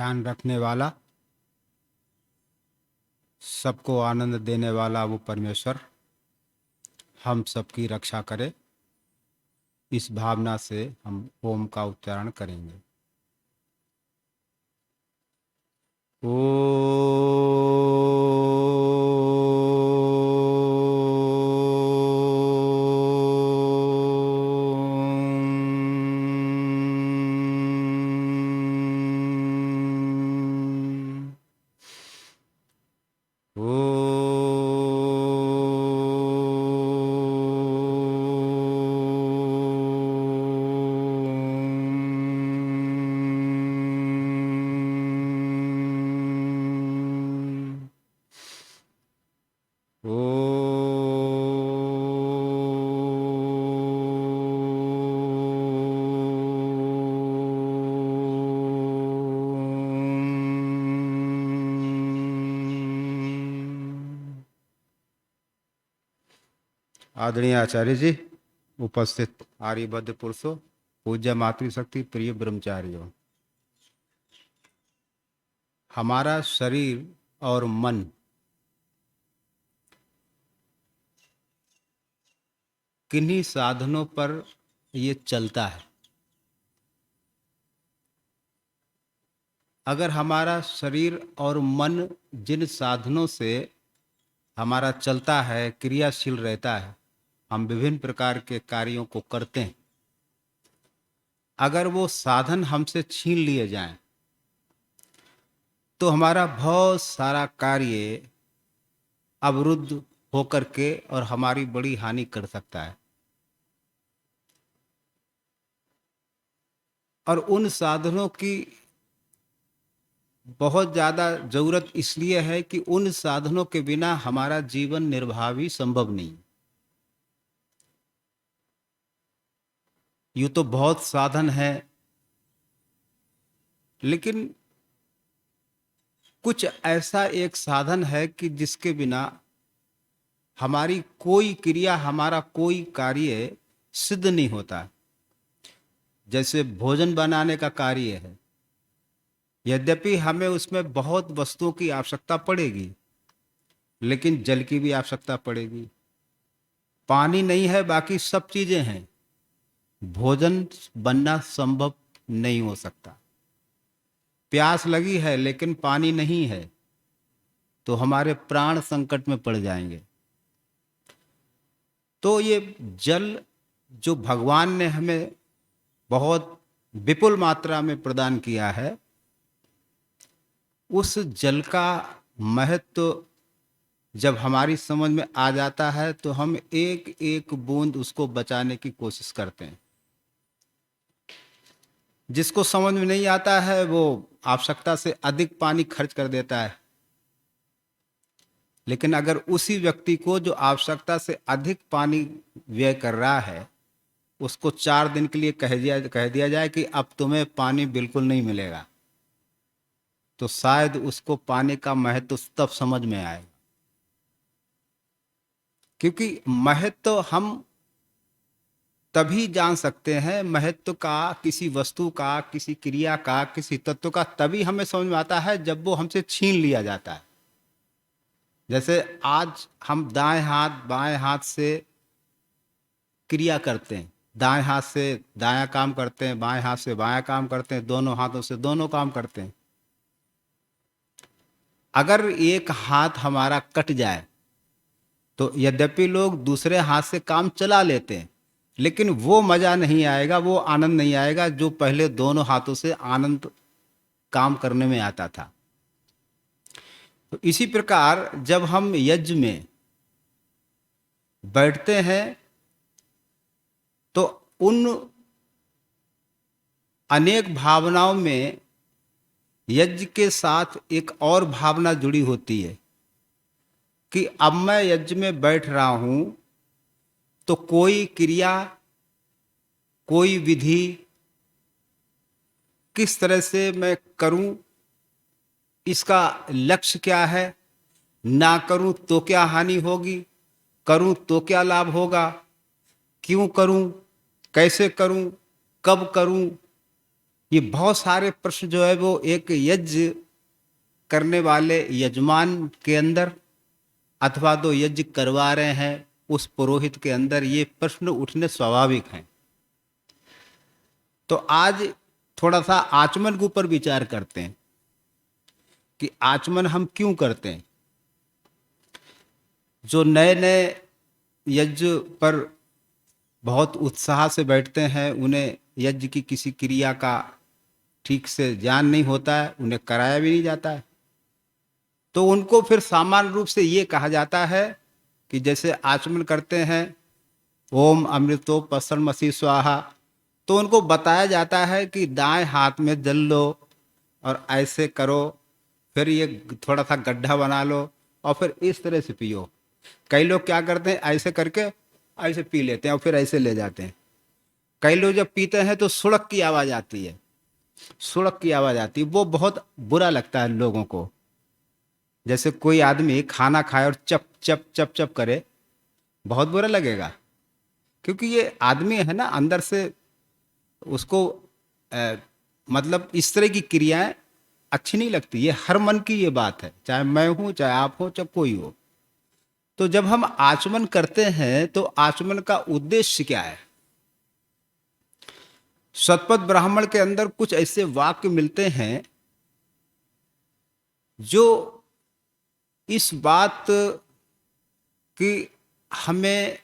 ध्यान रखने वाला, सबको आनंद देने वाला वो परमेश्वर हम सबकी रक्षा करे। इस भावना से हम ओम का उच्चारण करेंगे। ओ आदरणीय आचार्य जी, उपस्थित आर्यभद्र पुरुषों, पूज्य मातृशक्ति, प्रिय ब्रह्मचारियों, हमारा शरीर और मन किन्हीं साधनों पर ये चलता है। अगर हमारा शरीर और मन जिन साधनों से हमारा चलता है, क्रियाशील रहता है, हम विभिन्न प्रकार के कार्यों को करते हैं, अगर वो साधन हमसे छीन लिए जाएं तो हमारा बहुत सारा कार्य अवरुद्ध होकर के और हमारी बड़ी हानि कर सकता है। और उन साधनों की बहुत ज़्यादा ज़रूरत इसलिए है कि उन साधनों के बिना हमारा जीवन निर्वाह भी संभव नहीं। यूँ तो बहुत साधन है, लेकिन कुछ ऐसा एक साधन है कि जिसके बिना हमारी कोई क्रिया, हमारा कोई कार्य सिद्ध नहीं होता। जैसे भोजन बनाने का कार्य है, यद्यपि हमें उसमें बहुत वस्तुओं की आवश्यकता पड़ेगी, लेकिन जल की भी आवश्यकता पड़ेगी। पानी नहीं है, बाकी सब चीजें हैं, भोजन बनना संभव नहीं हो सकता। प्यास लगी है लेकिन पानी नहीं है तो हमारे प्राण संकट में पड़ जाएंगे। तो ये जल जो भगवान ने हमें बहुत विपुल मात्रा में प्रदान किया है, उस जल का महत्व जब हमारी समझ में आ जाता है तो हम एक एक बूंद उसको बचाने की कोशिश करते हैं। जिसको समझ में नहीं आता है वो आवश्यकता से अधिक पानी खर्च कर देता है। लेकिन अगर उसी व्यक्ति को जो आवश्यकता से अधिक पानी व्यय कर रहा है, उसको 4 दिन के लिए कह दिया जाए कि अब तुम्हें पानी बिल्कुल नहीं मिलेगा, तो शायद उसको पानी का महत्व तब समझ में आएगा। क्योंकि महत्व हम तभी जान सकते हैं, महत्व का, किसी वस्तु का, किसी क्रिया का, किसी तत्व का, तभी हमें समझ में आता है जब वो हमसे छीन लिया जाता है। जैसे आज हम दाएं हाथ बाएं हाथ से क्रिया करते हैं, दाएं हाथ से दायां काम करते हैं, बाएं हाथ से बायां काम करते हैं, दोनों हाथों से दोनों काम करते हैं। अगर एक हाथ हमारा कट जाए तो यद्यपि लोग दूसरे हाथ से काम चला लेते हैं, लेकिन वो मजा नहीं आएगा, वो आनंद नहीं आएगा जो पहले दोनों हाथों से आनंद काम करने में आता था। तो इसी प्रकार जब हम यज्ञ में बैठते हैं तो उन अनेक भावनाओं में यज्ञ के साथ एक और भावना जुड़ी होती है कि अब मैं यज्ञ में बैठ रहा हूं तो कोई क्रिया, कोई विधि किस तरह से मैं करूं, इसका लक्ष्य क्या है, ना करूं तो क्या हानि होगी, करूं तो क्या लाभ होगा, क्यों करूं, कैसे करूं, कब करूं, ये बहुत सारे प्रश्न जो है वो एक यज्ञ करने वाले यजमान के अंदर अथवा तो यज्ञ करवा रहे हैं उस पुरोहित के अंदर ये प्रश्न उठने स्वाभाविक हैं। तो आज थोड़ा सा आचमन के ऊपर विचार करते हैं कि आचमन हम क्यों करते हैं। जो नए नए यज्ञ पर बहुत उत्साह से बैठते हैं, उन्हें यज्ञ की किसी क्रिया का ठीक से ज्ञान नहीं होता है, उन्हें कराया भी नहीं जाता है, तो उनको फिर सामान्य रूप से ये कहा जाता है कि जैसे आचमन करते हैं ओम अमृतो पसर मसी स्वाहा, तो उनको बताया जाता है कि दाएं हाथ में जल लो और ऐसे करो, फिर ये थोड़ा सा गड्ढा बना लो और फिर इस तरह से पियो। कई लोग क्या करते हैं, ऐसे करके ऐसे पी लेते हैं और फिर ऐसे ले जाते हैं। कई लोग जब पीते हैं तो सुड़क की आवाज़ आती है, सुड़क की आवाज़ आती है, वो बहुत बुरा लगता है लोगों को। जैसे कोई आदमी खाना खाए और चप चप चप चप करे, बहुत बुरा लगेगा, क्योंकि ये आदमी है ना, अंदर से उसको मतलब इस तरह की क्रियाएं अच्छी नहीं लगती। ये हर मन की ये बात है, चाहे मैं हूं, चाहे आप हो, चाहे कोई हो। तो जब हम आचमन करते हैं तो आचमन का उद्देश्य क्या है। शतपथ ब्राह्मण के अंदर कुछ ऐसे वाक्य मिलते हैं जो इस बात की हमें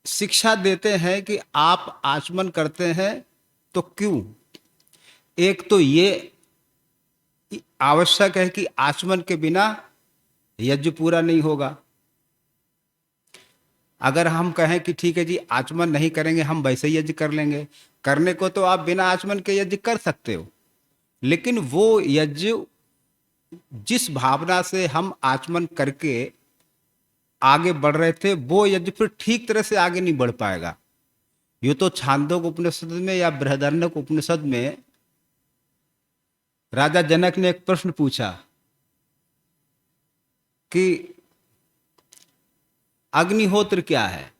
शिक्षा देते हैं कि आप आचमन करते हैं तो क्यों। एक तो ये आवश्यक है कि आचमन के बिना यज्ञ पूरा नहीं होगा। अगर हम कहें कि ठीक है जी आचमन नहीं करेंगे, हम वैसे ही यज्ञ कर लेंगे, करने को तो आप बिना आचमन के यज्ञ कर सकते हो, लेकिन वो यज्ञ जिस भावना से हम आचमन करके आगे बढ़ रहे थे, वो यज्ञ फिर ठीक तरह से आगे नहीं बढ़ पाएगा। ये तो छांदोग्य उपनिषद में या बृहदारण्यक उपनिषद में राजा जनक ने एक प्रश्न पूछा कि अग्निहोत्र क्या है।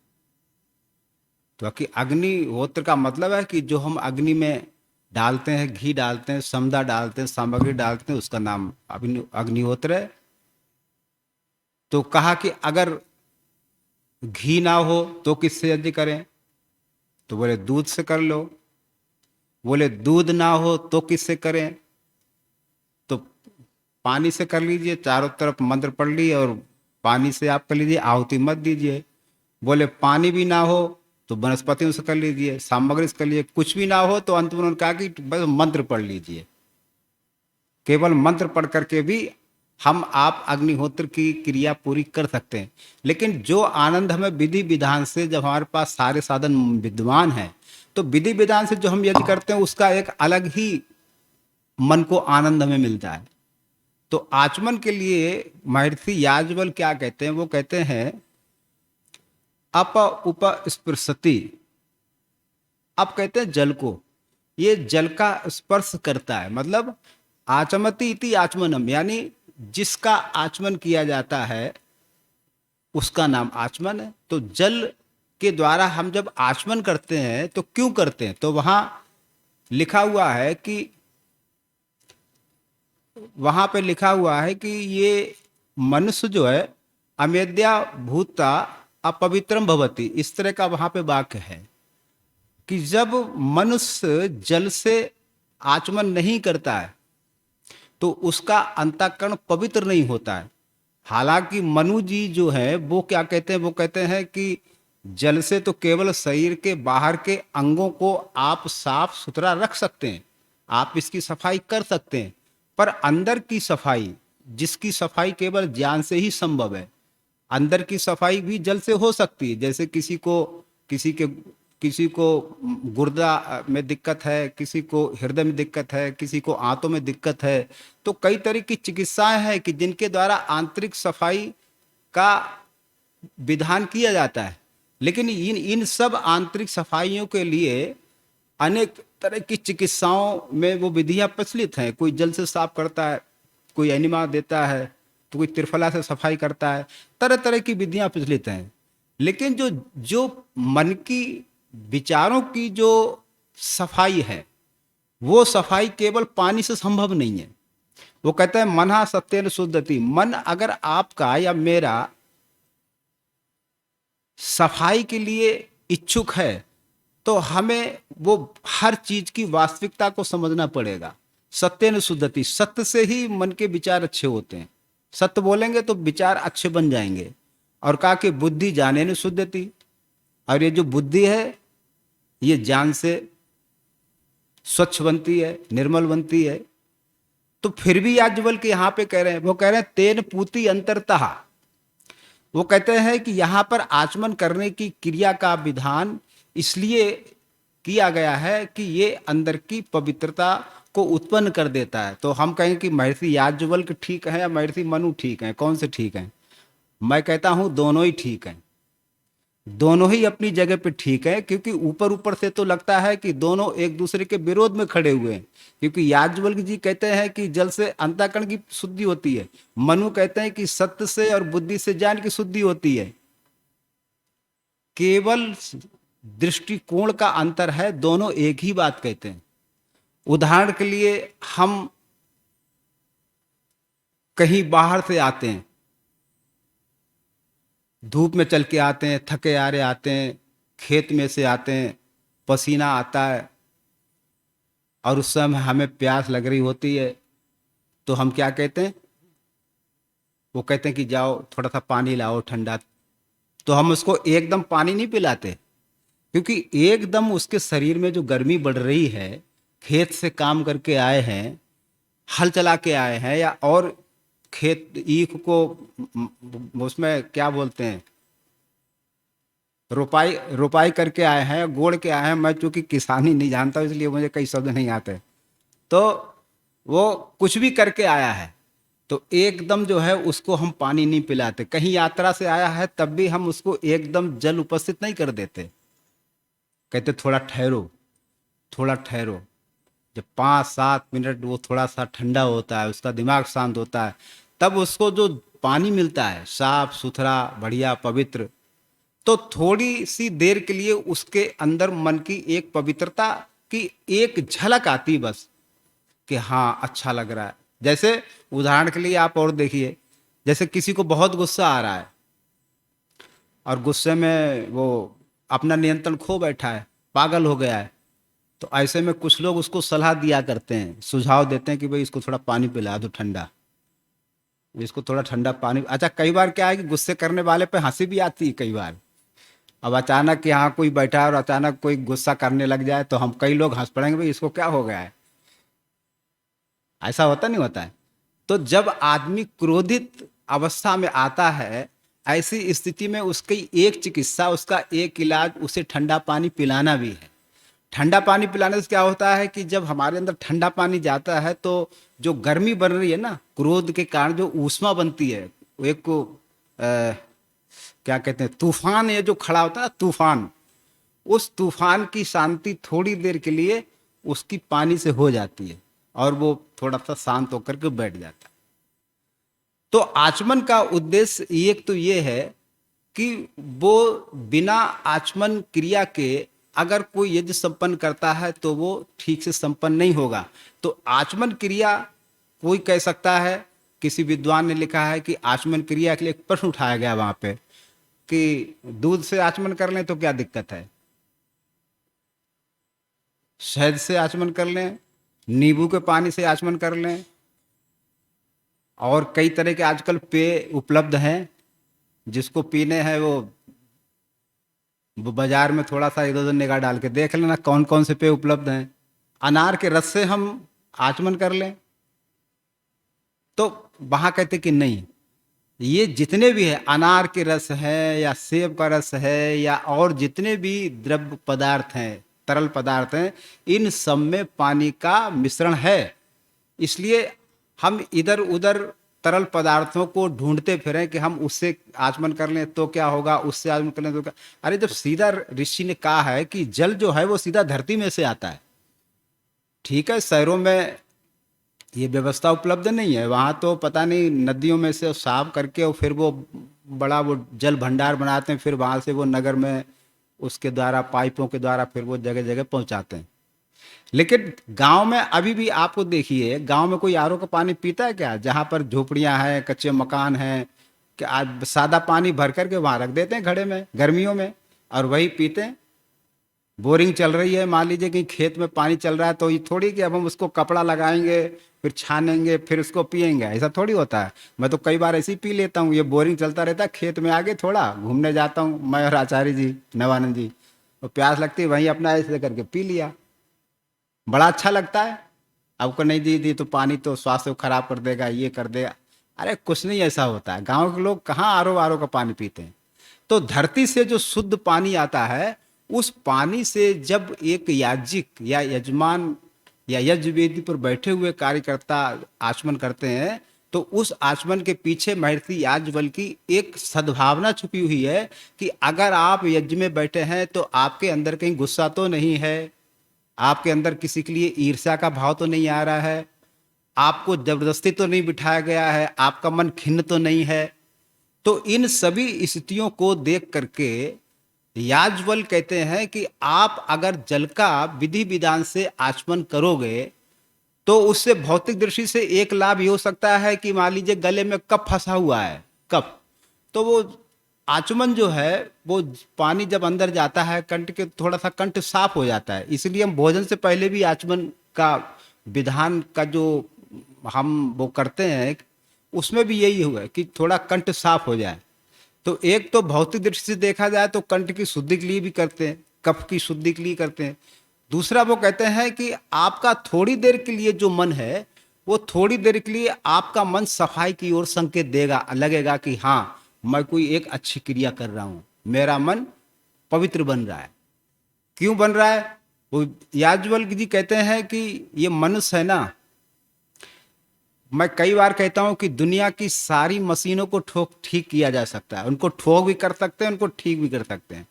तो कि अग्निहोत्र का मतलब है कि जो हम अग्नि में डालते हैं, घी डालते हैं, समदा डालते हैं, सामग्री डालते हैं, उसका नाम अग्निहोत्र है। तो कहा कि अगर घी ना हो तो किससे यज्ञ करें। तो बोले दूध से कर लो। बोले दूध ना हो तो किससे करें। तो पानी से कर लीजिए, चारों तरफ मंत्र पढ़ लिए और पानी से आप कर लीजिए, आहुति मत दीजिए। बोले पानी भी ना हो तो वनस्पतियों से कर लीजिए, सामग्री से कर लीजिए, कुछ भी ना हो तो अंत में उन्होंने कहा कि बस मंत्र पढ़ लीजिए। केवल मंत्र पढ़ करके भी हम आप अग्निहोत्र की क्रिया पूरी कर सकते हैं। लेकिन जो आनंद हमें विधि विधान से, जब हमारे पास सारे साधन विद्यमान हैं, तो विधि विधान से जो हम यदि करते हैं उसका एक अलग ही मन को आनंद हमें मिलता है। तो आचमन के लिए महर्षि याज्ञवल्क्य क्या कहते हैं, वो कहते हैं अप उप स्पृशति। अब कहते हैं जल को, ये जल का स्पर्श करता है, मतलब आचमति इति आचमनम, यानी जिसका आचमन किया जाता है उसका नाम आचमन है। तो जल के द्वारा हम जब आचमन करते हैं तो क्यों करते हैं, तो वहां लिखा हुआ है कि वहां पे लिखा हुआ है कि ये मनुष्य जो है अमेद्या भूता अपवित्रम भवति, इस तरह का वहां पे वाक्य है कि जब मनुष्य जल से आचमन नहीं करता है तो उसका अंतःकरण पवित्र नहीं होता है। हालांकि मनु जी जो है वो क्या कहते हैं, वो कहते हैं कि जल से तो केवल शरीर के बाहर के अंगों को आप साफ सुथरा रख सकते हैं, आप इसकी सफाई कर सकते हैं, पर अंदर की सफाई, जिसकी सफाई केवल ज्ञान से ही संभव है, अंदर की सफाई भी जल से हो सकती है। जैसे किसी को गुर्दा में दिक्कत है, किसी को हृदय में दिक्कत है, किसी को आंतों में दिक्कत है, तो कई तरह की चिकित्साएं हैं कि जिनके द्वारा आंतरिक सफाई का विधान किया जाता है। लेकिन इन सब आंतरिक सफाइयों के लिए अनेक तरह की चिकित्साओं में वो विधियां प्रचलित हैं। कोई जल से साफ करता है, कोई एनिमा देता है, तो कोई त्रिफला से सफाई करता है, तरह तरह की विधियां प्रचलित हैं। लेकिन जो जो मन की विचारों की जो सफाई है, वो सफाई केवल पानी से संभव नहीं है। वो कहते हैं मनहा सत्येन शुद्धति, मन अगर आपका या मेरा सफाई के लिए इच्छुक है तो हमें वो हर चीज की वास्तविकता को समझना पड़ेगा। सत्येन शुद्धति, सत्य से ही मन के विचार अच्छे होते हैं। सत्य बोलेंगे तो विचार अच्छे बन जाएंगे। और कहा कि बुद्धि जाने न शुद्धति, और ये जो बुद्धि है ये ज्ञान से स्वच्छ बनती है, निर्मल बनती है। तो फिर भी याज्ञवल्क्य यहाँ पे कह रहे हैं, वो कह रहे हैं तेन पूति अंतरतः। वो कहते हैं कि यहाँ पर आचमन करने की क्रिया का विधान इसलिए किया गया है कि ये अंदर की पवित्रता को उत्पन्न कर देता है। तो हम कहें कि महर्षि याज्ञवल्क्य ठीक है या महर्षि मनु ठीक है, कौन से ठीक हैं? मैं कहता हूँ दोनों ही ठीक हैं। दोनों ही अपनी जगह पे ठीक है, क्योंकि ऊपर ऊपर से तो लगता है कि दोनों एक दूसरे के विरोध में खड़े हुए हैं। क्योंकि याज्ञवल्क्य जी कहते हैं कि जल से अंतःकरण की शुद्धि होती है, मनु कहते हैं कि सत्य से और बुद्धि से ज्ञान की शुद्धि होती है। केवल दृष्टिकोण का अंतर है, दोनों एक ही बात कहते हैं। उदाहरण के लिए हम कहीं बाहर से आते हैं, धूप में चल के आते हैं, थके हारे आते हैं, खेत में से आते हैं, पसीना आता है और उस समय हमें प्यास लग रही होती है, तो हम क्या कहते हैं? वो कहते हैं कि जाओ थोड़ा सा पानी लाओ ठंडा। तो हम उसको एकदम पानी नहीं पिलाते, क्योंकि एकदम उसके शरीर में जो गर्मी बढ़ रही है, खेत से काम करके आए हैं, हल चला के आए हैं, या और खेत ईख को उसमें क्या बोलते हैं, रोपाई रोपाई करके आए हैं, गोड़ के आए हैं। मैं चूंकि किसानी नहीं जानता इसलिए मुझे कई शब्द नहीं आते। तो वो कुछ भी करके आया है, तो एकदम जो है उसको हम पानी नहीं पिलाते। कहीं यात्रा से आया है तब भी हम उसको एकदम जल उपस्थित नहीं कर देते, कहते थोड़ा ठहरो, थोड़ा ठहरो। जब 5-7 मिनट वो थोड़ा सा ठंडा होता है, उसका दिमाग शांत होता है, तब उसको जो पानी मिलता है साफ सुथरा बढ़िया पवित्र, तो थोड़ी सी देर के लिए उसके अंदर मन की एक पवित्रता की एक झलक आती बस, कि हाँ अच्छा लग रहा है। जैसे उदाहरण के लिए आप और देखिए, जैसे किसी को बहुत गुस्सा आ रहा है और गुस्से में वो अपना नियंत्रण खो बैठा है, पागल हो गया है, तो ऐसे में कुछ लोग उसको सलाह दिया करते हैं, सुझाव देते हैं कि भाई इसको थोड़ा पानी पिला दो ठंडा, इसको थोड़ा ठंडा पानी। अच्छा, कई बार क्या है कि गुस्से करने वाले पे हंसी भी आती है कई बार। अब अचानक यहाँ कोई बैठा है और अचानक कोई गुस्सा करने लग जाए तो हम कई लोग हंस पड़ेंगे, भाई इसको क्या हो गया है। ऐसा होता नहीं होता है? तो जब आदमी क्रोधित अवस्था में आता है, ऐसी स्थिति में उसकी एक चिकित्सा, उसका एक इलाज उसे ठंडा पानी पिलाना भी है। ठंडा पानी पिलाने से क्या होता है कि जब हमारे अंदर ठंडा पानी जाता है तो जो गर्मी बन रही है ना, क्रोध के कारण जो ऊष्मा बनती है, वो एक को क्या कहते हैं, तूफान, ये जो खड़ा होता है तूफान, उस तूफान की शांति थोड़ी देर के लिए उसकी पानी से हो जाती है और वो थोड़ा सा शांत होकर के बैठ जाता है। तो आचमन का उद्देश्य एक तो ये है कि वो बिना आचमन क्रिया के अगर कोई यज्ञ संपन्न करता है तो वो ठीक से संपन्न नहीं होगा। तो आचमन क्रिया कोई कह सकता है, किसी विद्वान ने लिखा है कि आचमन क्रिया के लिए एक प्रश्न उठाया गया वहां पे कि दूध से आचमन कर लें तो क्या दिक्कत है, शहद से आचमन कर लें, नींबू के पानी से आचमन कर लें, और कई तरह के आजकल पेय उपलब्ध हैं, जिसको पीने हैं वो बाजार में थोड़ा सा इधर उधर निगाह डाल के देख लेना कौन कौन से पेय उपलब्ध हैं। अनार के रस से हम आचमन कर लें, तो वहां कहते कि नहीं, ये जितने भी है, अनार के रस है या सेब का रस है या और जितने भी द्रव्य पदार्थ हैं, तरल पदार्थ हैं, इन सब में पानी का मिश्रण है। इसलिए हम इधर उधर तरल पदार्थों को ढूंढते फिरें कि हम उससे आचमन कर लें तो क्या होगा, उससे आचमन कर लें तो क्या। अरे जब सीधा ऋषि ने कहा है कि जल जो है वो सीधा धरती में से आता है। ठीक है, शहरों में ये व्यवस्था उपलब्ध नहीं है, वहाँ तो पता नहीं नदियों में से साफ करके और फिर वो बड़ा वो जल भंडार बनाते हैं, फिर वहाँ से वो नगर में उसके द्वारा पाइपों के द्वारा फिर वो जगह जगह पहुँचाते हैं। लेकिन गांव में अभी भी आपको देखिए, गांव में कोई आरओ का पानी पीता है क्या? जहां पर झोपड़ियां हैं, कच्चे मकान हैं, कि आज सादा पानी भर करके वहां रख देते हैं घड़े में गर्मियों में, और वही पीते हैं। बोरिंग चल रही है, मान लीजिए कि खेत में पानी चल रहा है, तो ये थोड़ी कि अब हम उसको कपड़ा लगाएंगे, फिर छानेंगे, फिर उसको पियेंगे, ऐसा थोड़ी होता है। मैं तो कई बार ऐसे ही पी लेता हूँ, ये बोरिंग चलता रहता है खेत में, आगे थोड़ा घूमने जाता हूँ मैं और आचार्य जी, नवानंद जी, तो प्यास लगती है वहीं अपना ऐसे करके पी लिया, बड़ा अच्छा लगता है। अब को नहीं दी दी तो पानी तो स्वास्थ्य को खराब कर देगा, ये कर देगा। अरे कुछ नहीं ऐसा होता है, गांव के लोग कहाँ आरओ आरओ का पानी पीते हैं। तो धरती से जो शुद्ध पानी आता है, उस पानी से जब एक याज्ञिक या यजमान या यज्ञ वेदी पर बैठे हुए कार्यकर्ता आचमन करते हैं, तो उस आचमन के पीछे महर्षि याज्ञवल्क्य की एक सद्भावना छुपी हुई है कि अगर आप यज्ञ में बैठे हैं तो आपके अंदर कहीं गुस्सा तो नहीं है, आपके अंदर किसी के लिए ईर्ष्या का भाव तो नहीं आ रहा है, आपको जबरदस्ती तो नहीं बिठाया गया है, आपका मन खिन्न तो नहीं है। तो इन सभी स्थितियों को देख करके याज्ञवल्क्य कहते हैं कि आप अगर जल का विधि विधान से आचमन करोगे तो उससे भौतिक दृष्टि से एक लाभ ये हो सकता है कि मान लीजिए गले में कफ फंसा हुआ है, कफ, तो वो आचमन जो है वो पानी जब अंदर जाता है कंठ के, थोड़ा सा कंठ साफ हो जाता है। इसलिए हम भोजन से पहले भी आचमन का विधान का जो हम वो करते हैं, उसमें भी यही हुआ है कि थोड़ा कंठ साफ हो जाए। तो एक तो भौतिक दृष्टि से देखा जाए तो कंठ की शुद्धि के लिए भी करते हैं, कफ की शुद्धि के लिए करते हैं। दूसरा वो कहते हैं कि आपका थोड़ी देर के लिए जो मन है, वो थोड़ी देर के लिए आपका मन सफाई की ओर संकेत देगा, लगेगा कि हाँ मैं कोई एक अच्छी क्रिया कर रहा हूं, मेरा मन पवित्र बन रहा है। क्यों बन रहा है? वो याज्ञवल्क्य जी कहते हैं कि ये मनुष्य है ना, मैं कई बार कहता हूं कि दुनिया की सारी मशीनों को ठोक ठीक किया जा सकता है, उनको ठोक भी कर सकते हैं, उनको ठीक भी कर सकते हैं,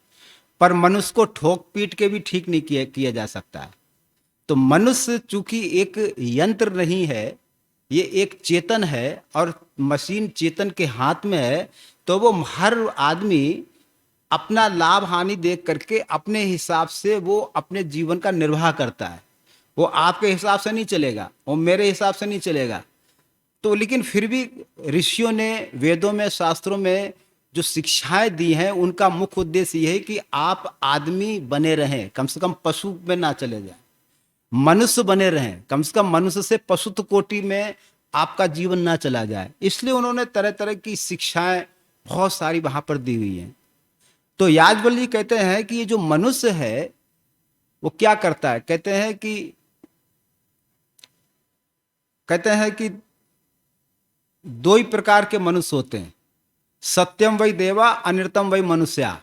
पर मनुष्य को ठोक पीट के भी ठीक नहीं किया जा सकता है। तो मनुष्य चूंकि एक यंत्र नहीं है, ये एक चेतन है, और मशीन चेतन के हाथ में है, तो वो हर आदमी अपना लाभ हानि देख करके अपने हिसाब से वो अपने जीवन का निर्वाह करता है। वो आपके हिसाब से नहीं चलेगा, वो मेरे हिसाब से नहीं चलेगा। तो लेकिन फिर भी ऋषियों ने वेदों में, शास्त्रों में जो शिक्षाएं दी हैं, उनका मुख्य उद्देश्य यह है कि आप आदमी बने रहें, कम से कम पशु में ना चले जाएं, मनुष्य बने रहें, कम से कम मनुष्य से पशुत्व कोटि में आपका जीवन ना चला जाए। इसलिए उन्होंने तरह तरह की शिक्षाएं बहुत सारी वहां पर दी हुई हैं। तो याज्ञवल्क्य जी कहते हैं कि ये जो मनुष्य है वो क्या करता है, कहते हैं कि दो ही प्रकार के मनुष्य होते हैं, सत्यम वही देवा, अनिर्तम वही मनुष्या।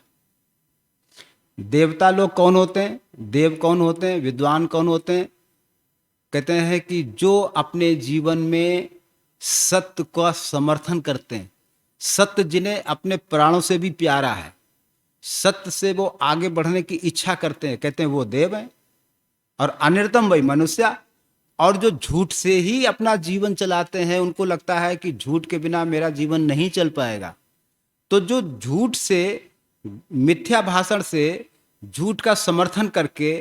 देवता लोग कौन होते हैं, देव कौन होते हैं, विद्वान कौन होते हैं? कहते हैं कि जो अपने जीवन में सत्य का समर्थन करते हैं, सत्य जिन्हें अपने प्राणों से भी प्यारा है, सत्य से वो आगे बढ़ने की इच्छा करते हैं, कहते हैं वो देव हैं। और अनिर्तम वही मनुष्य, और जो झूठ से ही अपना जीवन चलाते हैं, उनको लगता है कि झूठ के बिना मेरा जीवन नहीं चल पाएगा। तो जो झूठ से, मिथ्या भाषण से, झूठ का समर्थन करके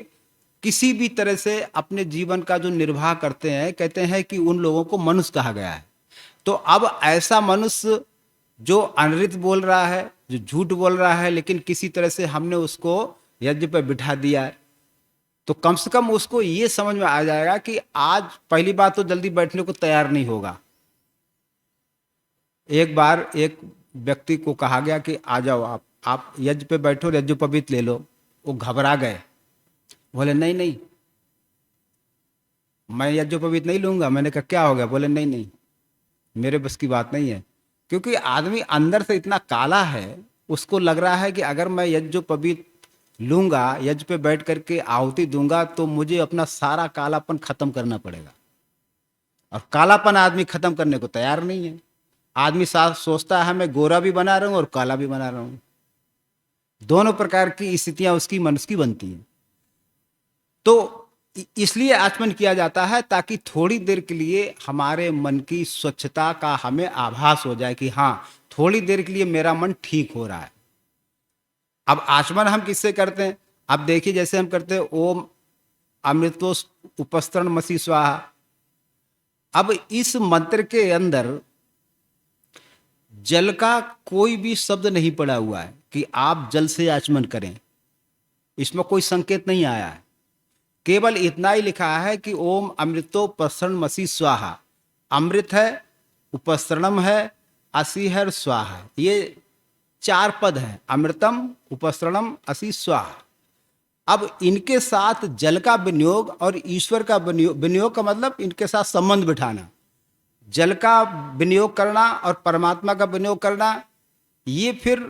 किसी भी तरह से अपने जीवन का जो निर्वाह करते हैं, कहते हैं कि उन लोगों को मनुष्य कहा गया है। तो अब ऐसा मनुष्य जो अनृत बोल रहा है, जो झूठ बोल रहा है, लेकिन किसी तरह से हमने उसको यज्ञ पर बिठा दिया है, तो कम से कम उसको ये समझ में आ जाएगा कि आज पहली बात तो जल्दी बैठने को तैयार नहीं होगा। एक बार एक व्यक्ति को कहा गया कि आ जाओ, आप यज्ञ पे बैठो, यज्ञोपवीत ले लो। वो घबरा गए, बोले नहीं नहीं, मैं यज्ञोपवीत नहीं लूंगा। मैंने कहा क्या हो गया? बोले नहीं नहीं, मेरे बस की बात नहीं है। क्योंकि आदमी अंदर से इतना काला है, उसको लग रहा है कि अगर मैं यज्ञोपवीत लूंगा, यज्ञ पे बैठ करके आहुति दूंगा, तो मुझे अपना सारा कालापन खत्म करना पड़ेगा। और कालापन आदमी खत्म करने को तैयार नहीं है। आदमी साथ सोचता है मैं गोरा भी बना रहा हूं और काला भी बना रहा हूं। दोनों प्रकार की स्थितियां उसकी मनुष्य की बनती हैं। तो इसलिए आचमन किया जाता है ताकि थोड़ी देर के लिए हमारे मन की स्वच्छता का हमें आभास हो जाए कि हाँ, थोड़ी देर के लिए मेरा मन ठीक हो रहा है। अब आचमन हम किससे करते हैं? अब देखिए, जैसे हम करते हैं ओम अमृतो उपस्तरण मसी स्वाहा। अब इस मंत्र के अंदर जल का कोई भी शब्द नहीं पड़ा हुआ है कि आप जल से आचमन करें, इसमें कोई संकेत नहीं आया है। केवल इतना ही लिखा है कि ओम अमृतोपस्तरण मसी स्वाहा। अमृत है, उपस्तरणम है, असी है और स्वाहा है। ये 4 पद हैं, अमृतम, उपस्तरणम, असी, स्वाहा। अब इनके साथ जल का विनियोग और ईश्वर का विनियोग का मतलब इनके साथ संबंध बिठाना, जल का विनियोग करना और परमात्मा का विनियोग करना, ये फिर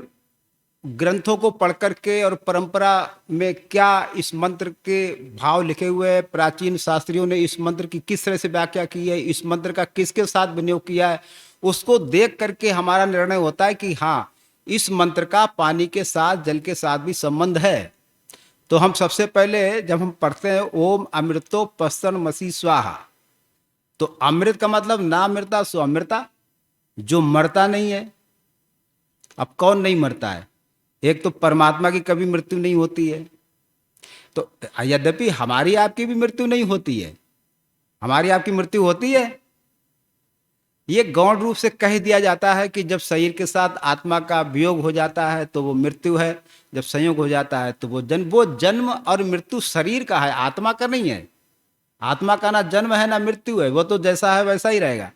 ग्रंथों को पढ़ करके और परंपरा में क्या इस मंत्र के भाव लिखे हुए हैं, प्राचीन शास्त्रियों ने इस मंत्र की किस तरह से व्याख्या की है, इस मंत्र का किसके साथ विनियोग किया है, उसको देख करके हमारा निर्णय होता है कि हाँ, इस मंत्र का पानी के साथ, जल के साथ भी संबंध है। तो हम सबसे पहले जब हम पढ़ते हैं ओम अमृतोपस्तरण मसी स्वाहा, तो अमृत का मतलब ना मृता सो अमृता, जो मरता नहीं है। अब कौन नहीं मरता है? एक तो परमात्मा की कभी मृत्यु नहीं होती है, तो यद्यपि हमारी आपकी भी मृत्यु नहीं होती है, हमारी आपकी मृत्यु होती है। ये गौण रूप से कह दिया जाता है कि जब शरीर के साथ आत्मा का वियोग हो जाता है तो वो मृत्यु है, जब संयोग हो जाता है तो वो जन्म और मृत्यु शरीर का है, आत्मा का नहीं है। आत्मा का ना जन्म है ना मृत्यु है, वो तो जैसा है वैसा ही रहेगा।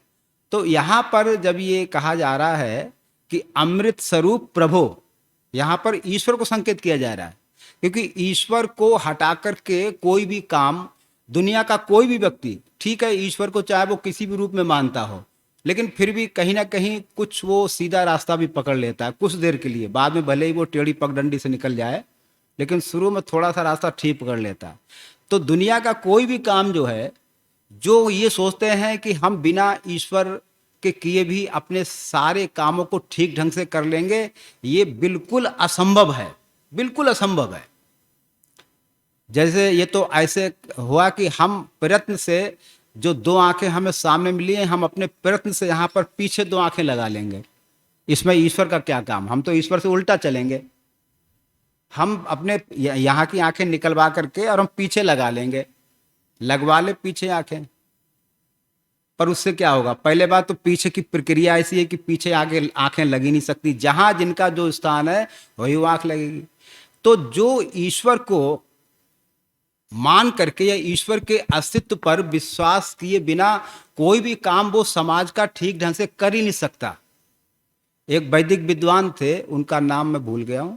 तो यहाँ पर जब ये कहा जा रहा है कि अमृत स्वरूप प्रभो, यहाँ पर ईश्वर को संकेत किया जा रहा है, क्योंकि ईश्वर को हटा करके कोई भी काम, दुनिया का कोई भी व्यक्ति, ठीक है ईश्वर को चाहे वो किसी भी रूप में मानता हो, लेकिन फिर भी कहीं ना कहीं कुछ वो सीधा रास्ता भी पकड़ लेता है कुछ देर के लिए, बाद में भले ही वो टेढ़ी पगडंडी से निकल जाए, लेकिन शुरू में थोड़ा सा रास्ता ठीक पकड़ लेता है। तो दुनिया का कोई भी काम जो है, जो ये सोचते हैं कि हम बिना ईश्वर के किए भी अपने सारे कामों को ठीक ढंग से कर लेंगे, ये बिल्कुल असंभव है, बिल्कुल असंभव है। जैसे ये तो ऐसे हुआ कि हम प्रयत्न से, जो 2 आंखें हमें सामने मिली हैं, हम अपने प्रयत्न से यहाँ पर पीछे 2 आंखें लगा लेंगे, इसमें ईश्वर का क्या काम? हम तो ईश्वर से उल्टा चलेंगे, हम अपने यहाँ की आंखें निकलवा करके और हम पीछे लगा लेंगे, लगवा ले पीछे आंखें, पर उससे क्या होगा? पहले बात तो पीछे की प्रक्रिया ऐसी है कि पीछे आगे आंखें लगी नहीं सकती, जहां जिनका जो स्थान है वही वो आंख लगेगी। तो जो ईश्वर को मान करके या ईश्वर के अस्तित्व पर विश्वास किए बिना कोई भी काम वो समाज का ठीक ढंग से कर ही नहीं सकता। एक वैदिक विद्वान थे, उनका नाम मैं भूल गया हूं,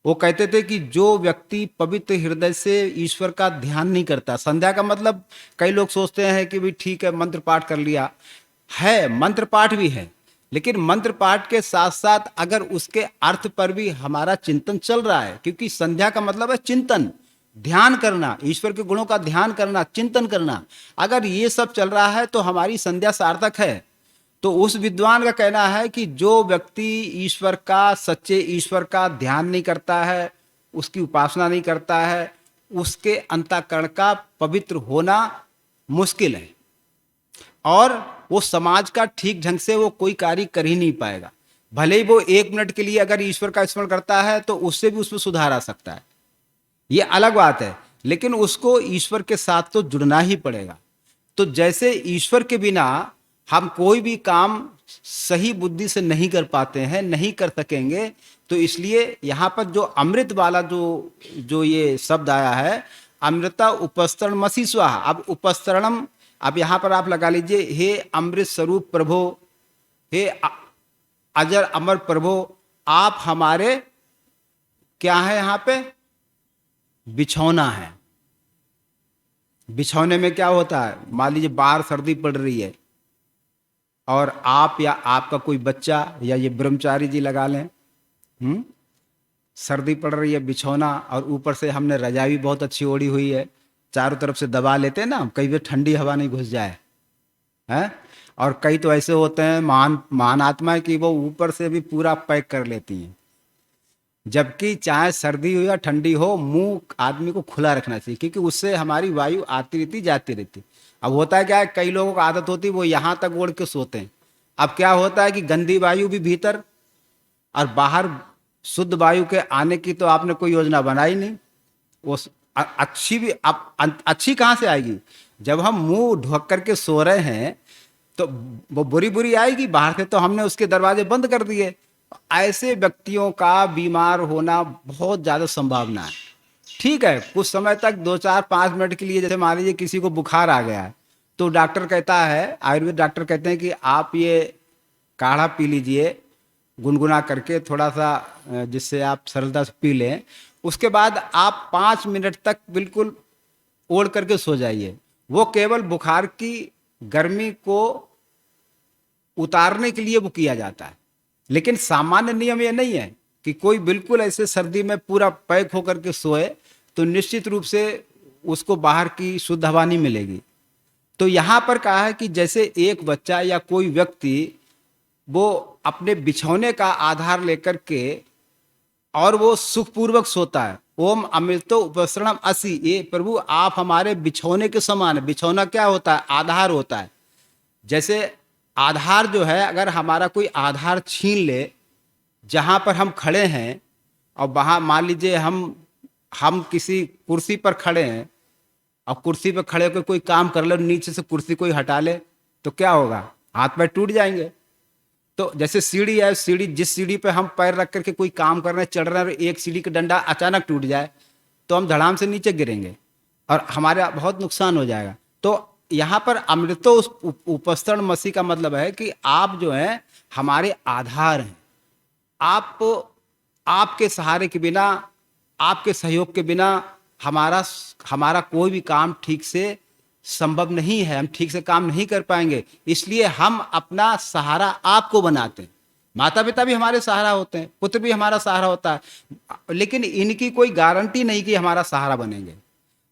वो कहते थे कि जो व्यक्ति पवित्र हृदय से ईश्वर का ध्यान नहीं करता, संध्या का मतलब कई लोग सोचते हैं कि भाई ठीक है मंत्र पाठ कर लिया, है मंत्र पाठ भी है, लेकिन मंत्र पाठ के साथ साथ अगर उसके अर्थ पर भी हमारा चिंतन चल रहा है, क्योंकि संध्या का मतलब है चिंतन, ध्यान करना, ईश्वर के गुणों का ध्यान करना, चिंतन करना, अगर ये सब चल रहा है तो हमारी संध्या सार्थक है। तो उस विद्वान का कहना है कि जो व्यक्ति ईश्वर का, सच्चे ईश्वर का ध्यान नहीं करता है, उसकी उपासना नहीं करता है, उसके अंतःकरण का पवित्र होना मुश्किल है, और वो समाज का ठीक ढंग से वो कोई कार्य कर ही नहीं पाएगा। भले ही वो 1 मिनट के लिए अगर ईश्वर का स्मरण करता है तो उससे भी उसमें सुधार आ सकता है, ये अलग बात है, लेकिन उसको ईश्वर के साथ तो जुड़ना ही पड़ेगा। तो जैसे ईश्वर के बिना हम कोई भी काम सही बुद्धि से नहीं कर पाते हैं, नहीं कर सकेंगे, तो इसलिए यहाँ पर जो अमृत वाला जो ये शब्द आया है, अमृता उपस्तरण मसी स्वाहा। अब उपस्तरणम, अब यहाँ पर आप लगा लीजिए, हे अमृत स्वरूप प्रभो, हे अजर अमर प्रभो, आप हमारे क्या है? यहाँ पे बिछौना है। बिछौने में क्या होता है? मान लीजिए बाहर सर्दी पड़ रही है और आप या आपका कोई बच्चा या ये ब्रह्मचारी जी लगा लें, सर्दी पड़ रही है, बिछौना, और ऊपर से हमने रजाई भी बहुत अच्छी ओढ़ी हुई है, चारों तरफ से दबा लेते हैं ना, कई बार ठंडी हवा नहीं घुस जाए हैं। और कई तो ऐसे होते हैं महान आत्मा कि वो ऊपर से भी पूरा पैक कर लेती हैं, जबकि चाहे सर्दी हो या ठंडी हो, मुंह आदमी को खुला रखना चाहिए, क्योंकि उससे हमारी वायु आती रहती जाती रहती। अब होता है क्या है, कई लोगों को आदत होती है वो यहाँ तक ओढ़ के सोते हैं। अब क्या होता है कि गंदी वायु भी भीतर और बाहर शुद्ध वायु के आने की तो आपने कोई योजना बनाई नहीं, वो अच्छी भी अब अच्छी कहाँ से आएगी? जब हम मुंह ढक करके सो रहे हैं तो वो बुरी बुरी आएगी। बाहर से तो हमने उसके दरवाजे बंद कर दिए। ऐसे व्यक्तियों का बीमार होना बहुत ज़्यादा संभावना है। ठीक है, कुछ समय तक 2 4 5 मिनट के लिए, जैसे मान लीजिए किसी को बुखार आ गया है तो डॉक्टर कहता है, आयुर्वेद डॉक्टर कहते हैं कि आप ये काढ़ा पी लीजिए गुनगुना करके थोड़ा सा, जिससे आप सरलता से पी लें। उसके बाद आप 5 मिनट तक बिल्कुल ओढ़ करके सो जाइए। वो केवल बुखार की गर्मी को उतारने के लिए वो किया जाता है। लेकिन सामान्य नियम ये नहीं है कि कोई बिल्कुल ऐसे सर्दी में पूरा पैक होकर के सोए, तो निश्चित रूप से उसको बाहर की शुद्ध हवा नहीं मिलेगी। तो यहाँ पर कहा है कि जैसे एक बच्चा या कोई व्यक्ति वो अपने बिछौने का आधार लेकर के और वो सुखपूर्वक सोता है। ओम अमृतो उपसरणम असि, ये प्रभु आप हमारे बिछौने के समान है। बिछौना क्या होता है? आधार होता है। जैसे आधार जो है, अगर हमारा कोई आधार छीन ले जहाँ पर हम खड़े हैं, और वहाँ मान लीजिए हम किसी कुर्सी पर खड़े हैं और कुर्सी पर खड़े होकर कोई काम कर ले, नीचे से कुर्सी कोई हटा ले तो क्या होगा? हाथ पैर टूट जाएंगे। तो जैसे सीढ़ी है, सीढ़ी जिस सीढ़ी पे हम पैर रख करके कोई काम कर रहे हैं, चढ़ रहे हैं, और एक सीढ़ी का डंडा अचानक टूट जाए तो हम धड़ाम से नीचे गिरेंगे और हमारा बहुत नुकसान हो जाएगा। तो यहाँ पर अमृतो उपस्तरण मसीह का मतलब है कि आप जो हैं हमारे आधार हैं। आप आपके सहारे के बिना, आपके सहयोग के बिना हमारा हमारा कोई भी काम ठीक से संभव नहीं है। हम ठीक से काम नहीं कर पाएंगे। इसलिए हम अपना सहारा आपको बनाते हैं। माता पिता भी हमारे सहारा होते हैं, पुत्र भी हमारा सहारा होता है, लेकिन इनकी कोई गारंटी नहीं कि हमारा सहारा बनेंगे।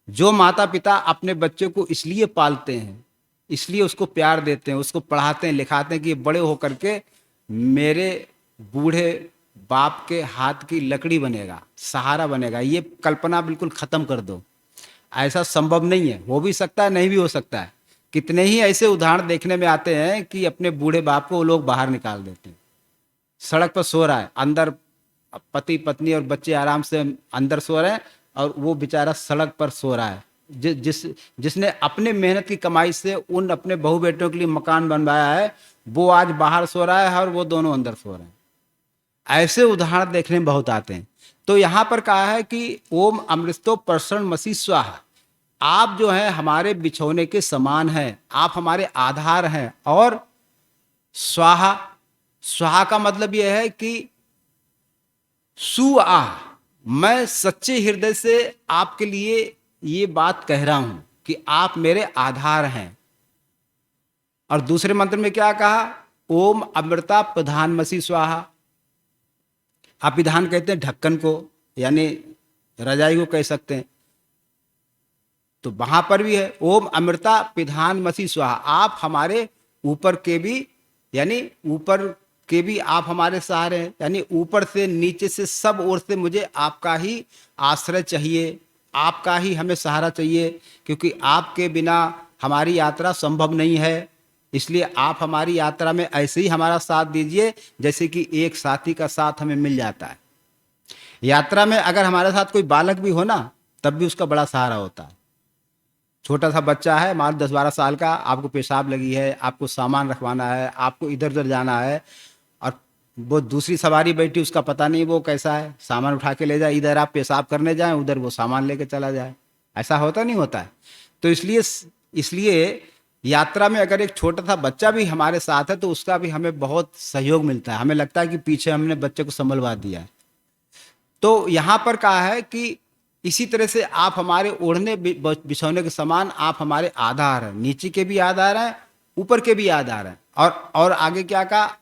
जो माता पिता अपने बच्चे को इसलिए पालते हैं, इसलिए उसको प्यार देते हैं, उसको पढ़ाते हैं लिखाते हैं कि ये बड़े होकर के मेरे बूढ़े बाप के हाथ की लकड़ी बनेगा, सहारा बनेगा, ये कल्पना बिल्कुल खत्म कर दो। ऐसा संभव नहीं है। हो भी सकता है, नहीं भी हो सकता है। कितने ही ऐसे उदाहरण देखने में आते हैं कि अपने बूढ़े बाप को वो लोग बाहर निकाल देते हैं। सड़क पर सो रहा है, अंदर पति पत्नी और बच्चे आराम से अंदर सो रहे हैं और वो बेचारा सड़क पर सो रहा है। जिसने अपने मेहनत की कमाई से उन अपने बहू बेटों के लिए मकान बनवाया है, वो आज बाहर सो रहा है और वो दोनों अंदर सो रहे हैं। ऐसे उदाहरण देखने में बहुत आते हैं। तो यहाँ पर कहा है कि ओम अमृतो परसरण मसीह स्वाहा, आप जो है हमारे बिछौने के समान हैं, आप हमारे आधार हैं। और स्वाहा, स्वाहा का मतलब यह है कि सुआह, मैं सच्चे हृदय से आपके लिए ये बात कह रहा हूं कि आप मेरे आधार हैं। और दूसरे मंत्र में क्या कहा? ओम अमृता प्रधान मसीह स्वाहा। आप विधान कहते हैं ढक्कन को, यानी रजाई को कह सकते हैं। तो वहां पर भी है ओम अमृता पिधान मसीह स्वाहा, आप हमारे ऊपर के भी, यानी ऊपर के भी आप हमारे सहारे हैं। यानी ऊपर से नीचे से सब ओर से मुझे आपका ही आश्रय चाहिए, आपका ही हमें सहारा चाहिए, क्योंकि आपके बिना हमारी यात्रा संभव नहीं है। इसलिए आप हमारी यात्रा में ऐसे ही हमारा साथ दीजिए जैसे कि एक साथी का साथ हमें मिल जाता है। यात्रा में अगर हमारे साथ कोई बालक भी हो ना, तब भी उसका बड़ा सहारा होता है। छोटा सा बच्चा है, मान 10 12 साल का, आपको पेशाब लगी है, आपको सामान रखवाना है, आपको इधर उधर जाना है, और वो दूसरी सवारी बैठी, उसका पता नहीं वो कैसा है, सामान उठा के ले जाए, इधर आप पेशाब करने जाएं, उधर वो सामान लेके चला जाए। ऐसा होता नहीं होता है। तो इसलिए यात्रा में अगर एक छोटा सा बच्चा भी हमारे साथ है तो उसका भी हमें बहुत सहयोग मिलता है। हमें लगता है कि पीछे हमने बच्चे को संभलवा दिया है। तो यहाँ पर कहा है कि इसी तरह से आप हमारे ओढ़ने बिछौने के समान, आप हमारे आधार हैं। नीचे के भी आधार हैं, ऊपर के भी आधार हैं। और आगे क्या कहा?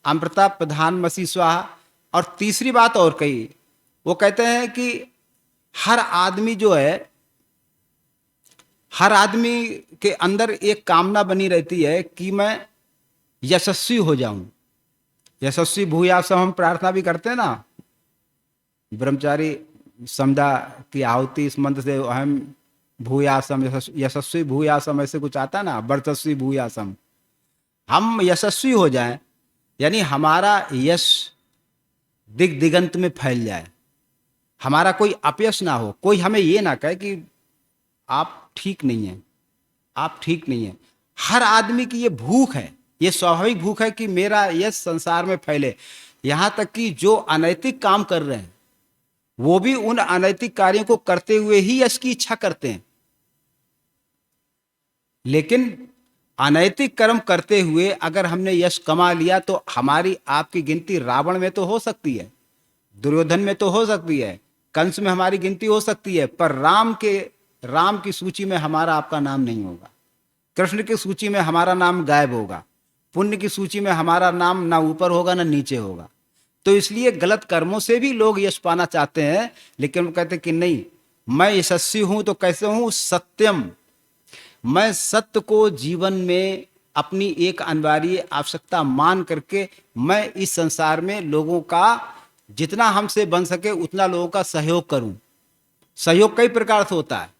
अमृता प्रधान मसीह स्वाहा। और तीसरी बात और कही, वो कहते हैं कि हर आदमी जो है, हर आदमी के अंदर एक कामना बनी रहती है कि मैं यशस्वी हो जाऊं। यशस्वी भूयासम हम प्रार्थना भी करते हैं ना, ब्रह्मचारी समझा की आहुति इस मंत्र से, हम भूयासम यशस्वी भूयासम ऐसे कुछ आता ना, वर्चस्वी भूयासम, हम यशस्वी हो जाएं, यानी हमारा यश दिग्दिगंत में फैल जाए। हमारा कोई अपयश ना हो, कोई हमें ये ना कहे कि आप ठीक नहीं हैं, आप ठीक नहीं हैं। हर आदमी की ये भूख है, ये स्वाभाविक भूख है कि मेरा यश संसार में फैले। यहां तक कि जो अनैतिक काम कर रहे हैं वो भी उन अनैतिक कार्यों को करते हुए ही यश की इच्छा करते हैं। लेकिन अनैतिक कर्म करते हुए अगर हमने यश कमा लिया तो हमारी आपकी गिनती रावण में तो हो सकती है, दुर्योधन में तो हो सकती है, कंस में हमारी गिनती हो सकती है, पर राम की सूची में हमारा आपका नाम नहीं होगा। कृष्ण की सूची में हमारा नाम गायब होगा। पुण्य की सूची में हमारा नाम ना ऊपर होगा ना नीचे होगा। तो इसलिए गलत कर्मों से भी लोग यश पाना चाहते हैं, लेकिन वो कहते कि नहीं, मैं यशस्वी हूं तो कैसे हूं? सत्यम। मैं सत्य को जीवन में अपनी एक अनिवार्य आवश्यकता मान करके मैं इस संसार में लोगों का जितना हमसे बन सके उतना लोगों का सहयोग करूं। सहयोग कई प्रकार से होता है।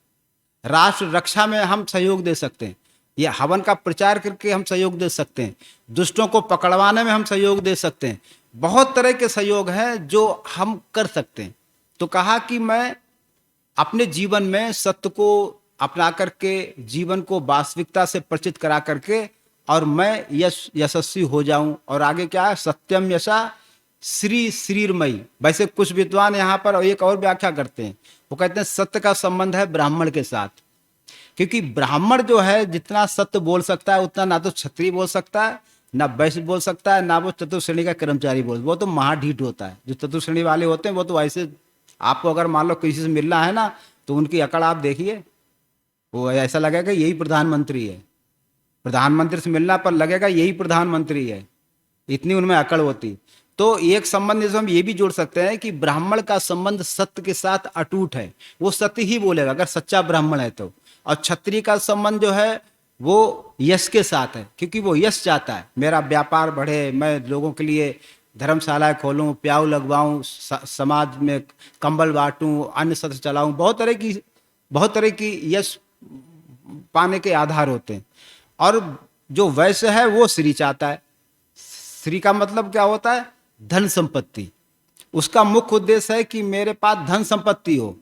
राष्ट्र रक्षा में हम सहयोग दे सकते हैं, या हवन का प्रचार करके हम सहयोग दे सकते हैं, दुष्टों को पकड़वाने में हम सहयोग दे सकते हैं। बहुत तरह के सहयोग हैं जो हम कर सकते हैं। तो कहा कि मैं अपने जीवन में सत्य को अपना करके जीवन को वास्तविकता से परिचित करा करके और मैं यशस्वी हो जाऊं। और आगे क्या है? सत्यम यशा श्री श्रीरमयी। वैसे कुछ विद्वान यहाँ पर एक और व्याख्या करते हैं, वो कहते हैं सत्य का संबंध है ब्राह्मण के साथ, क्योंकि ब्राह्मण जो है जितना सत्य बोल सकता है उतना ना तो क्षत्रिय बोल सकता है, ना वैश्य बोल सकता है, ना वो चतुर्श्रेणी का कर्मचारी बोल। वो तो महाढीठ होता है। जो चतुर्श्रेणी वाले होते हैं वो तो ऐसे, आपको अगर मान लो किसी से मिलना है ना तो उनकी अकड़ आप देखिए, वो ऐसा लगेगा यही प्रधानमंत्री है। प्रधानमंत्री से मिलना पर लगेगा यही प्रधानमंत्री है, इतनी उनमें अकड़ होती। तो एक संबंध जैसे हम ये भी जोड़ सकते हैं कि ब्राह्मण का संबंध सत्य के साथ अटूट है, वो सत्य ही बोलेगा अगर सच्चा ब्राह्मण है तो। और क्षत्रिय का संबंध जो है वो यश के साथ है, क्योंकि वो यश चाहता है, मेरा व्यापार बढ़े, मैं लोगों के लिए धर्मशालाएं खोलूं, प्याऊ लगवाऊं, समाज में कंबल बांटूं, अन्न सत्र चलाऊं। बहुत तरह की यश पाने के आधार होते हैं। और जो वैश्य है वो श्री चाहता है। श्री का मतलब क्या होता है? धन संपत्ति। उसका मुख्य उद्देश्य है कि मेरे पास धन संपत्ति हो।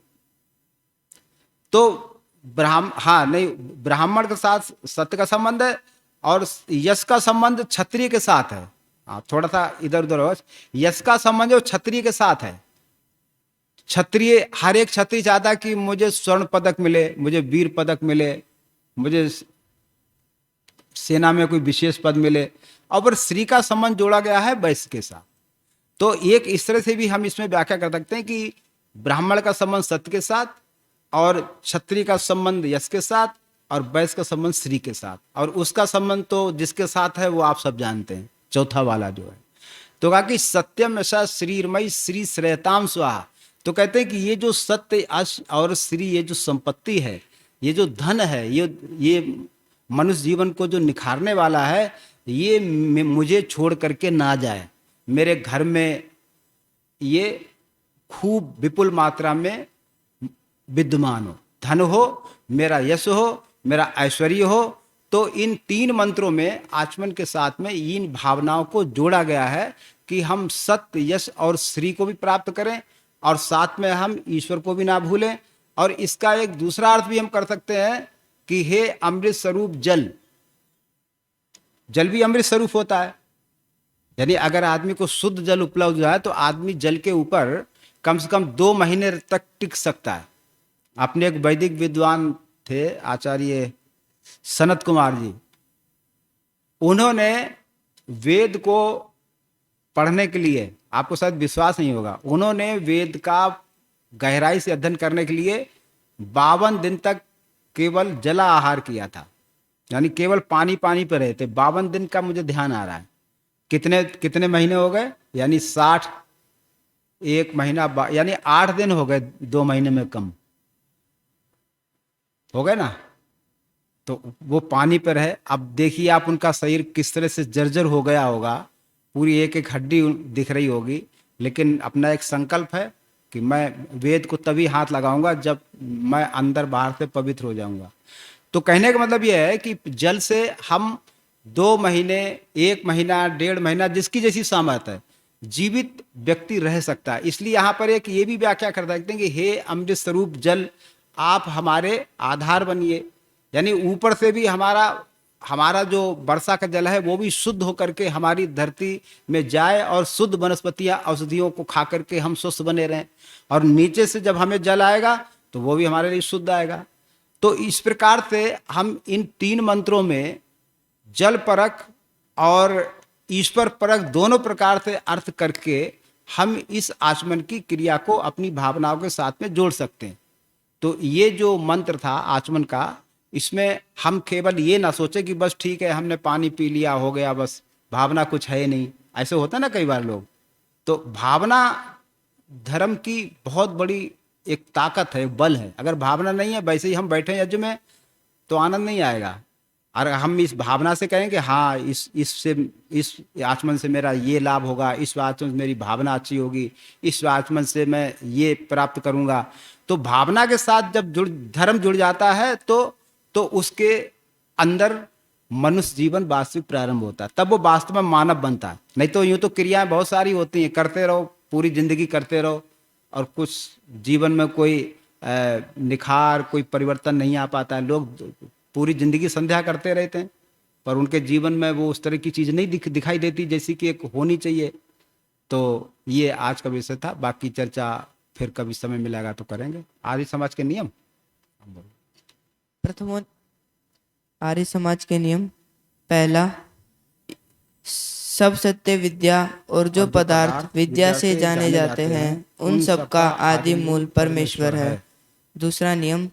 तो ब्राह्मण के साथ सत्य का संबंध है और यश का संबंध क्षत्रिय के साथ है। थोड़ा सा इधर उधर हो, यश का संबंध जो क्षत्रिय के साथ है। क्षत्रिय, हर एक क्षत्रिय चाहता है कि मुझे स्वर्ण पदक मिले, मुझे वीर पदक मिले, मुझे सेना में कोई विशेष पद मिले। और श्री का संबंध जोड़ा गया है वैश्य के साथ। तो एक इस तरह से भी हम इसमें व्याख्या कर सकते हैं कि ब्राह्मण का संबंध सत्य के साथ, और क्षत्रिय का संबंध यश के साथ, और वैश्य का संबंध श्री के साथ। और उसका संबंध तो जिसके साथ है वो आप सब जानते हैं, चौथा वाला जो है। तो कहा कि सत्यम यशा श्रीरमयी श्री श्रेयताम स्वाहा। तो कहते हैं कि ये जो सत्य और श्री, ये जो संपत्ति है, ये जो धन है, ये मनुष्य जीवन को जो निखारने वाला है, ये मुझे छोड़ करके ना जाए। मेरे घर में ये खूब विपुल मात्रा में विद्यमान हो, धन हो, मेरा यश हो, मेरा ऐश्वर्य हो। तो इन तीन मंत्रों में आचमन के साथ में इन भावनाओं को जोड़ा गया है कि हम सत्य, यश और श्री को भी प्राप्त करें, और साथ में हम ईश्वर को भी ना भूलें। और इसका एक दूसरा अर्थ भी हम कर सकते हैं कि हे अमृत स्वरूप जल, जल भी अमृत स्वरूप होता है। यानी अगर आदमी को शुद्ध जल उपलब्ध हो जाए तो आदमी जल के ऊपर कम से कम 2 महीने तक टिक सकता है। अपने एक वैदिक विद्वान थे आचार्य सनत कुमार जी, उन्होंने वेद को पढ़ने के लिए, आपको शायद विश्वास नहीं होगा, उन्होंने वेद का गहराई से अध्ययन करने के लिए 52 दिन तक केवल जला आहार किया था। यानी केवल पानी पानी पर रहे थे 52 दिन का। मुझे ध्यान आ रहा है कितने महीने हो गए, यानी 60, 1 महीना, यानी 8 दिन हो गए, 2 महीने में कम हो गए ना। तो वो पानी पर है। अब देखिए आप उनका शरीर किस तरह से जर्जर हो गया होगा, पूरी एक एक हड्डी दिख रही होगी। लेकिन अपना एक संकल्प है कि मैं वेद को तभी हाथ लगाऊंगा जब मैं अंदर बाहर से पवित्र हो जाऊंगा। तो कहने का मतलब यह है कि जल से हम 2 महीने, 1 महीना, 1.5 महीना, जिसकी जैसी सामर्थ्य है, जीवित व्यक्ति रह सकता है। इसलिए यहाँ पर एक ये भी व्याख्या कर सकते हैं कि हे अमृत स्वरूप जल, आप हमारे आधार बनिए। यानी ऊपर से भी हमारा हमारा जो वर्षा का जल है वो भी शुद्ध होकर के हमारी धरती में जाए और शुद्ध वनस्पतियां औषधियों को खा करके हम स्वस्थ बने रहें। और नीचे से जब हमें जल आएगा तो वो भी हमारे लिए शुद्ध आएगा। तो इस प्रकार से हम इन 3 मंत्रों में जल परक और ईश्वर परक दोनों प्रकार से अर्थ करके हम इस आचमन की क्रिया को अपनी भावनाओं के साथ में जोड़ सकते हैं। तो ये जो मंत्र था आचमन का, इसमें हम केवल ये ना सोचे कि बस ठीक है हमने पानी पी लिया हो गया, बस भावना कुछ है नहीं। ऐसे होता है ना कई बार लोग। तो भावना धर्म की बहुत बड़ी एक ताकत है, बल है। अगर भावना नहीं है, वैसे ही हम बैठे यज्ञ में तो आनंद नहीं आएगा। और हम इस भावना से कहें कि हाँ इस आचमन से मेरा ये लाभ होगा, इस आचमन से मेरी भावना अच्छी होगी, इस आचमन से मैं ये प्राप्त करूँगा। तो भावना के साथ जब धर्म जुड़ जाता है तो उसके अंदर मनुष्य जीवन वास्तविक प्रारंभ होता है, तब वो वास्तव में मानव बनता है। नहीं तो यूं तो क्रियाएं बहुत सारी होती हैं, करते रहो पूरी जिंदगी करते रहो और कुछ जीवन में कोई निखार, कोई परिवर्तन नहीं आ पाता है। लोग पूरी जिंदगी संध्या करते रहते हैं पर उनके जीवन में वो उस तरह की चीज़ नहीं दिखाई देती जैसी कि एक होनी चाहिए। तो ये आज का विषय था, बाकी चर्चा फिर कभी समय मिलेगा तो करेंगे। आर्य समाज के नियम, प्रथम आर्य समाज के नियम। पहला, सब सत्य विद्या और जो पदार्थ विद्या से जाने जाते हैं उन सब का आदि मूल परमेश्वर है। दूसरा नियम,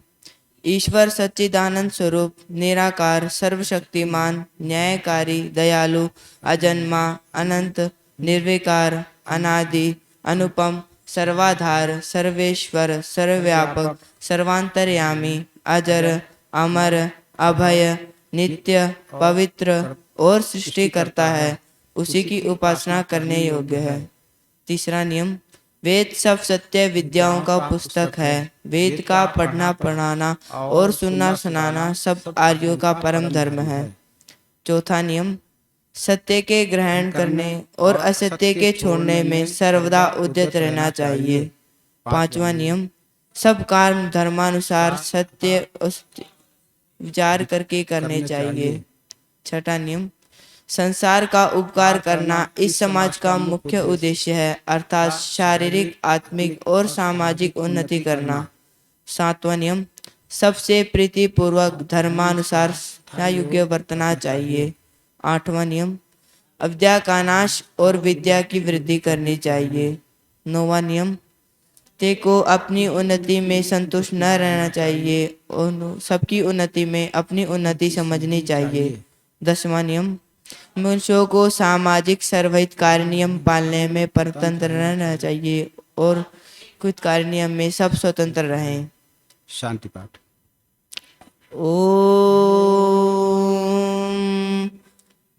ईश्वर सच्चिदानंद स्वरूप, निराकार, सर्वशक्तिमान, न्यायकारी, दयालु, अजन्मा, अनंत, निर्विकार, अनादि, अनुपम, सर्वाधार, सर्वेश्वर, सर्वव्यापक, सर्वांतर्यामी, अजर, अमर, अभय, नित्य, पवित्र और सृष्टि करता है, उसी की उपासना करने योग्य है। तीसरा नियम, वेद सब सत्य विद्याओं का पुस्तक है। वेद का पढ़ना पढ़ाना और सुनना सुनाना सब आर्यों का परम धर्म है। चौथा नियम, सत्य के ग्रहण करने और असत्य के छोड़ने में सर्वदा उद्यत रहना चाहिए। पांचवा नियम, सब कर्म धर्मानुसार सत्य विचार करके करने चाहिए। छठा नियम, संसार का उपकार करना इस समाज का मुख्य उद्देश्य है, अर्थात शारीरिक, आत्मिक और सामाजिक उन्नति करना। सातवां नियम, सबसे प्रीतिपूर्वक धर्मानुसार योग्य बरतना चाहिए। आठवां नियम, अविद्या का नाश और विद्या की वृद्धि करनी चाहिए। नौवां नियम, ते को अपनी उन्नति में संतुष्ट न रहना चाहिए और सबकी उन्नति में अपनी उन्नति समझनी चाहिए। 10वां नियम, मनुष्यों को सामाजिक सर्वहित कार्य नियम पालने में परतंत्र रहना चाहिए और कुछ कार्य नियम में सब स्वतंत्र रहें। शांति पाठ। ओम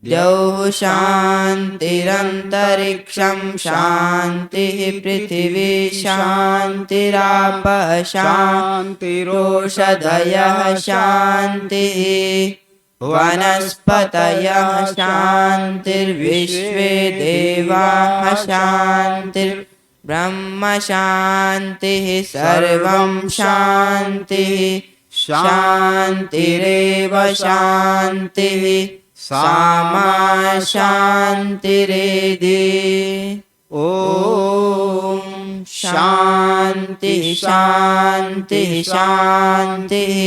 द्यौः शान्तिरन्तरिक्षं शान्तिः, पृथिवी शान्तिरापः शान्तिरोषधयः शान्तिः, वनस्पतयः शान्तिर्विश्वे देवाः शान्तिर्ब्रह्म शान्तिः, सर्वं शान्तिः, शान्तिरेव शान्तिः, सामा शान्तिरेधि। ओम शान्ति शान्ति शान्तिः।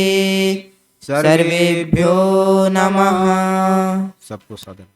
सर्वेभ्यो नमः। सबको सादर।